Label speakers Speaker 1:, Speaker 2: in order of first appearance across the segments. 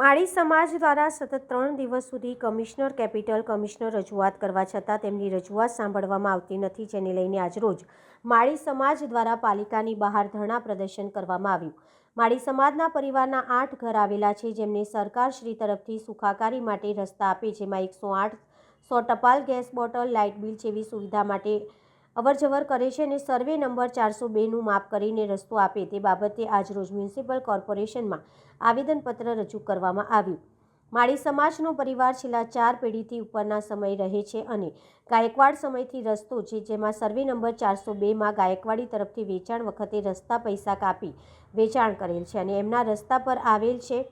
Speaker 1: માળી સમાજ દ્વારા સતત 3 દિવસ સુધી કમિશનર કેપિટલ કમિશનર રજૂઆત કરવા છતાં તેમની રજૂઆત સાંભળવામાં આવતી નથી, જેને લઈને આજરોજ માળી સમાજ દ્વારા પાલિકાની બહાર ધરણા પ્રદર્શન કરવામાં આવ્યું। માળી સમાજના પરિવારના 8 ઘર આવેલા છે, જેમને સરકારશ્રી તરફથી સુખાકારી માટે રસ્તા આપે, જેમાં 108 100 ટપાલ ગેસ બોટલ, લાઇટ બિલ જેવી સુવિધા માટે અવરજવર કરે છે અને સર્વે નંબર 402નું માપ કરીને રસ્તો આપે તે બાબતે આજરોજ મ્યુનિસિપલ કોર્પોરેશનમાં આવેદનપત્ર રજૂ કરવામાં આવ્યું। માળી સમાજનો પરિવાર છેલ્લા 4 પેઢીથી ઉપરના સમય રહે છે અને ગાયકવાડ સમયથી રસ્તો છે, જેમાં સર્વે નંબર 402માં ગાયકવાડી તરફથી વેચાણ વખતે રસ્તા પૈસા કાપી વેચાણ કરેલ છે અને એમના રસ્તા પર આવેલ છે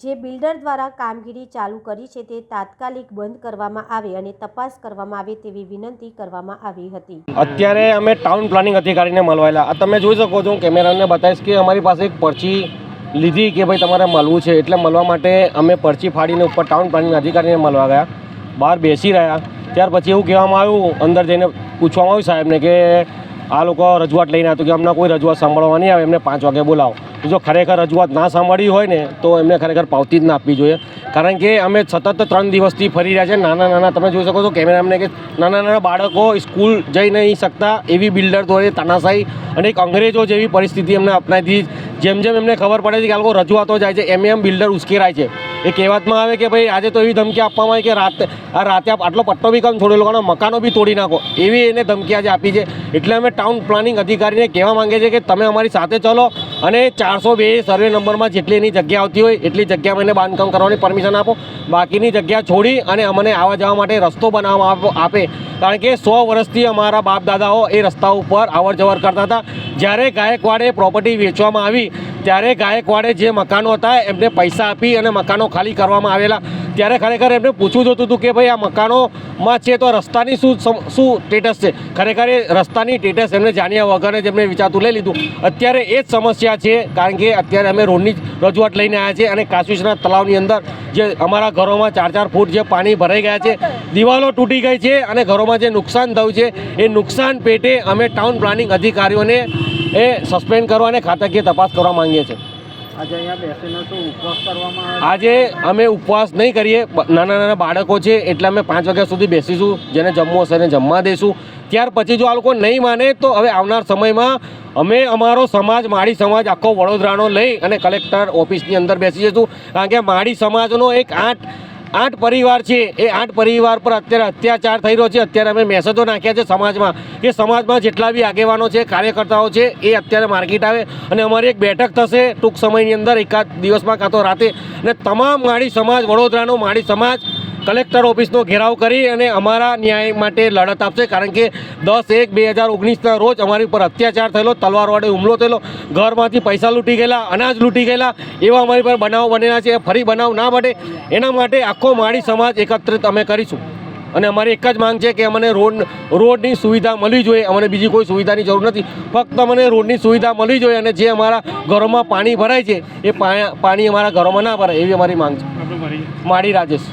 Speaker 1: જે બિલ્ડર દ્વારા કામગીરી ચાલુ કરી છે તે તાત્કાલિક બંધ કરવામાં આવે અને તપાસ કરવામાં આવે તેવી વિનંતી કરવામાં આવી હતી।
Speaker 2: અત્યારે અમે ટાઉન પ્લાનિંગ અધિકારીને મળવાયેલા, તમે જોઈ શકો છો, કેમેરાને બતાવીશ કે અમારી પાસે એક પરચી લીધી કે ભાઈ તમારે મળવું છે, એટલે મળવા માટે અમે પરચી ફાડીને ઉપર ટાઉન પ્લાનિંગ અધિકારીને મળવા ગયા। બહાર બેસી રહ્યા, ત્યાર પછી એવું કહેવામાં આવ્યું, અંદર જઈને પૂછવામાં આવ્યું સાહેબને કે આ લોકો રજૂઆત લઈને આવ્યા, તો કે અમને કોઈ રજૂઆત સાંભળવા નહીં આવે, એમને 5 વાગે બોલાવો। જો ખરેખર રજૂઆત ના સાંભળી હોય ને તો એમને ખરેખર પાવતી જ ના આપવી જોઈએ, કારણ કે અમે સતત 3 દિવસથી ફરી રહ્યા છે। નાના તમે જોઈ શકો છો કેમેરામને કે નાના બાળકો સ્કૂલ જઈ નહીં શકતા એવી બિલ્ડર દ્વારા તાનાશાહી અને એક અંગ્રેજો જેવી પરિસ્થિતિ એમને અપનાવી દીધી। જેમ જેમ એમને ખબર પડે છે કે આ લોકો રજૂઆતો જાય છે, એમ બિલ્ડર ઉશ્કેરાય છે। એ કહેવાતમાં આવે કે ભાઈ આજે તો એવી ધમકી આપવામાં આવી કે રાતે આટલો પટ્ટો બી કમ છોડે, લોકોના મકાનો બી તોડી નાખો, એવી એને ધમકી આજે આપી છે। એટલે અમે ટાઉન પ્લાનિંગ અધિકારીને કહેવા માંગીએ છીએ કે તમે અમારી સાથે ચલો અને 402 સર્વે નંબરમાં જેટલી એની જગ્યા આવતી હોય એટલી જગ્યામાં એને બાંધકામ કરવાની પરમિશન આપો, બાકીની જગ્યા છોડી અને અમને આવવા જવા માટે રસ્તો બનાવવા આપે, કારણ કે 100 વર્ષથી અમારા બાપ દાદાઓ એ રસ્તા ઉપર અવર જવર કરતા હતા। જ્યારે ગાયકવાડે પ્રોપર્ટી વેચવામાં આવી ત્યારે ગાયકવાડે જે મકાનો હતા એમને પૈસા આપી અને મકાનો ખાલી કરવામાં આવેલા, ત્યારે ખરેખર એમને પૂછવું જોતું હતું કે ભાઈ આ મકાનોમાં છે તો રસ્તાની શું સ્ટેટસ છે। ખરેખર એ રસ્તાની સ્ટેટસ એમને જાણ્યા વગર જ એમને વિચારતું લઈ લીધું। અત્યારે એ જ સમસ્યા છે, કારણ કે અત્યારે અમે રોડની રજૂઆત લઈને આવ્યા છીએ અને કાશવીસના તળાવની અંદર જે અમારા ઘરોમાં 4-4 ફૂટ જે પાણી ભરાઈ ગયા છે, દિવાલો તૂટી ગઈ છે અને ઘરોમાં જે નુકસાન થયું છે એ નુકસાન પેટે અમે ટાઉન પ્લાનિંગ અધિકારીઓને એ સસ્પેન્ડ કરવા અને ખાતાકીય તપાસ કરવા માંગીએ છીએ।
Speaker 3: આજે અહીંયા બેસીને શું ઉપવાસ કરવામાં આવે?
Speaker 2: આજે અમે ઉપવાસ નહીં કરીએ, નાના બાળકો છે એટલે અમે 5 વાગ્યા સુધી બેસીશું, જેને જમવું હશે એને જમવા દઈશું। ત્યાર પછી જો આ લોકો નહીં માને તો હવે આવનાર સમયમાં અમે અમારો સમાજ માળી સમાજ આખો વડોદરાનો લઈ અને કલેક્ટર ઓફિસની અંદર બેસી જઈશું, કારણ કે માળી સમાજનો એક 8 પરિવાર છે, એ 8 પરિવાર પર અત્યારે અત્યાચાર થઈ રહ્યો છે। અત્યારે અમે મેસેજો નાખ્યા છે સમાજમાં કે સમાજમાં જેટલા બી આગેવાનો છે, કાર્યકર્તાઓ છે, એ અત્યારે માર્કેટ આવે અને અમારી એક બેઠક થશે ટૂંક સમયની અંદર, એકાદ દિવસમાં કાં તો રાતે, અને તમામ માળી સમાજ વડોદરાનો માળી સમાજ કલેક્ટર ઓફિસનો ઘેરાવ કરી અને અમારા ન્યાય માટે લડત આપશે, કારણ કે 10/1/2019ના રોજ અમારી ઉપર અત્યાચાર થયેલો, તલવાર વડે હુમલો થયેલો, ઘરમાંથી પૈસા લૂંટી ગયેલા, અનાજ લૂંટી ગયેલા, એવા અમારી પર બનાવ બનેલા છે। ફરી બનાવ ના બને એના માટે આખો માળી સમાજ એકત્રિત અમે કરીશું અને અમારી એક જ માંગ છે કે અમને રોડની સુવિધા મળવી જોઈએ, અમને બીજી કોઈ સુવિધાની જરૂર નથી, ફક્ત અમને રોડની સુવિધા મળવી જોઈએ અને જે અમારા ઘરોમાં પાણી ભરાય છે એ પાણી અમારા ઘરોમાં ના ભરાય એવી અમારી માંગ છે। માળી રાજેશ।